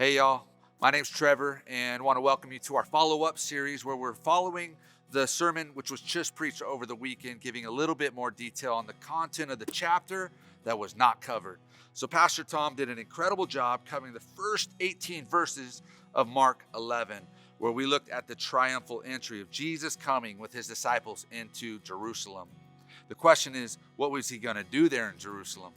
Hey y'all, my name's Trevor and want to welcome you to our follow-up series where we're following the sermon which was just preached over the weekend, giving a little bit more detail on the content of the chapter that was not covered. So Pastor Tom did an incredible job covering the first 18 verses of Mark 11, where we looked at the triumphal entry of Jesus coming with his disciples into Jerusalem. The question is, what was he going to do there in Jerusalem?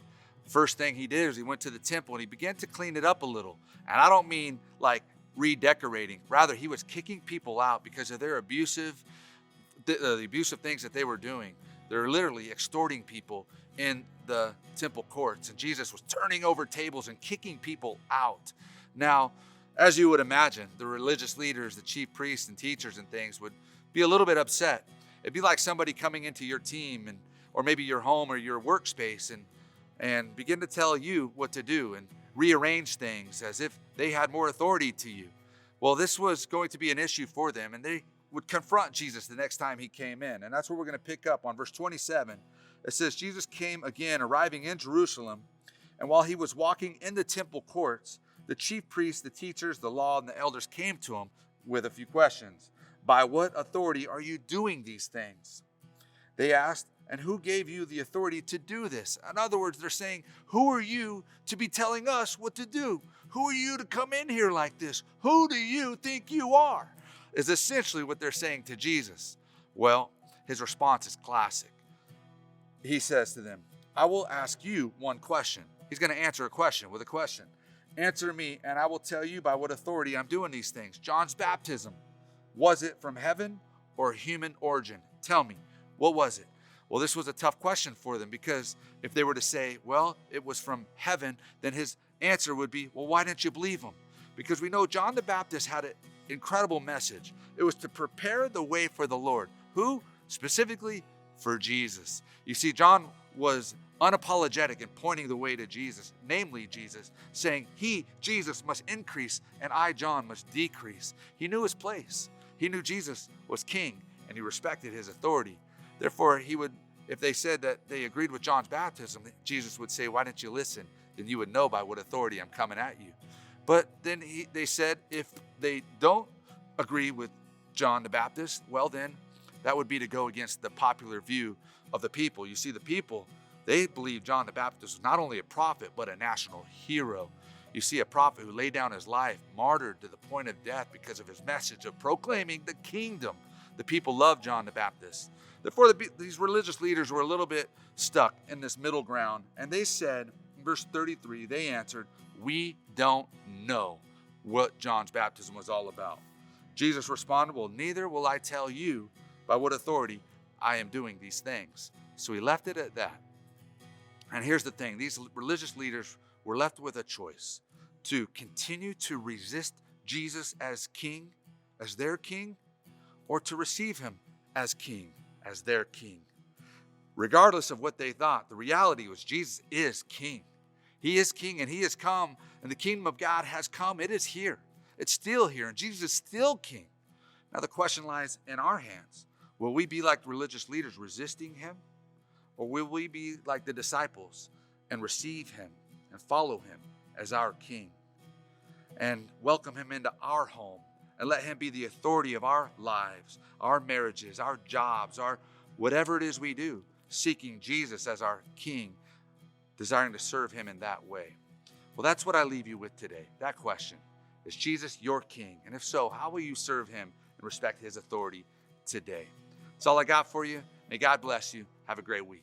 First thing he did is he went to the temple and he began to clean it up a little. And I don't mean like redecorating. Rather, he was kicking people out because of their the abusive things that they were doing. They're literally extorting people in the temple courts. And Jesus was turning over tables and kicking people out. Now, as you would imagine, the religious leaders, the chief priests and teachers and things would be a little bit upset. It'd be like somebody coming into your team or maybe your home or your workspace and begin to tell you what to do and rearrange things as if they had more authority to you. Well, this was going to be an issue for them, and they would confront Jesus the next time he came in. And that's where we're going to pick up on verse 27. It says, Jesus came again, arriving in Jerusalem, and while he was walking in the temple courts, the chief priests, the teachers, the law, and the elders came to him with a few questions. By what authority are you doing these things? They asked, and who gave you the authority to do this? In other words, they're saying, who are you to be telling us what to do? Who are you to come in here like this? Who do you think you are? Is essentially what they're saying to Jesus. Well, his response is classic. He says to them, I will ask you one question. He's going to answer a question with a question. Answer me, and I will tell you by what authority I'm doing these things. John's baptism, was it from heaven or human origin? Tell me, what was it? Well, this was a tough question for them because if they were to say, well, it was from heaven, then his answer would be, well, why didn't you believe him? Because we know John the Baptist had an incredible message. It was to prepare the way for the Lord. Who? Specifically for Jesus. You see, John was unapologetic in pointing the way to Jesus, namely Jesus, saying Jesus, must increase and I, John, must decrease. He knew his place. He knew Jesus was king and he respected his authority. Therefore, if they said that they agreed with John's baptism, Jesus would say, why didn't you listen? Then you would know by what authority I'm coming at you. But then they said, if they don't agree with John the Baptist, well then, that would be to go against the popular view of the people. You see, the people, they believed John the Baptist was not only a prophet, but a national hero. You see, a prophet who laid down his life, martyred to the point of death because of his message of proclaiming the kingdom. The people loved John the Baptist. Therefore, these religious leaders were a little bit stuck in this middle ground. And they said, in verse 33, they answered, we don't know what John's baptism was all about. Jesus responded, well, neither will I tell you by what authority I am doing these things. So he left it at that. And here's the thing. These religious leaders were left with a choice to continue to resist Jesus as king, as their king, or to receive him as king, as their king. Regardless of what they thought, the reality was Jesus is king. He is king and he has come, and the kingdom of God has come. It is here. It's still here, and Jesus is still king. Now the question lies in our hands. Will we be like religious leaders resisting him? Or will we be like the disciples and receive him and follow him as our king and welcome him into our home and let him be the authority of our lives, our marriages, our jobs, our whatever it is we do, seeking Jesus as our king, desiring to serve him in that way? Well, that's what I leave you with today. That question, is Jesus your king? And if so, how will you serve him and respect his authority today? That's all I got for you. May God bless you. Have a great week.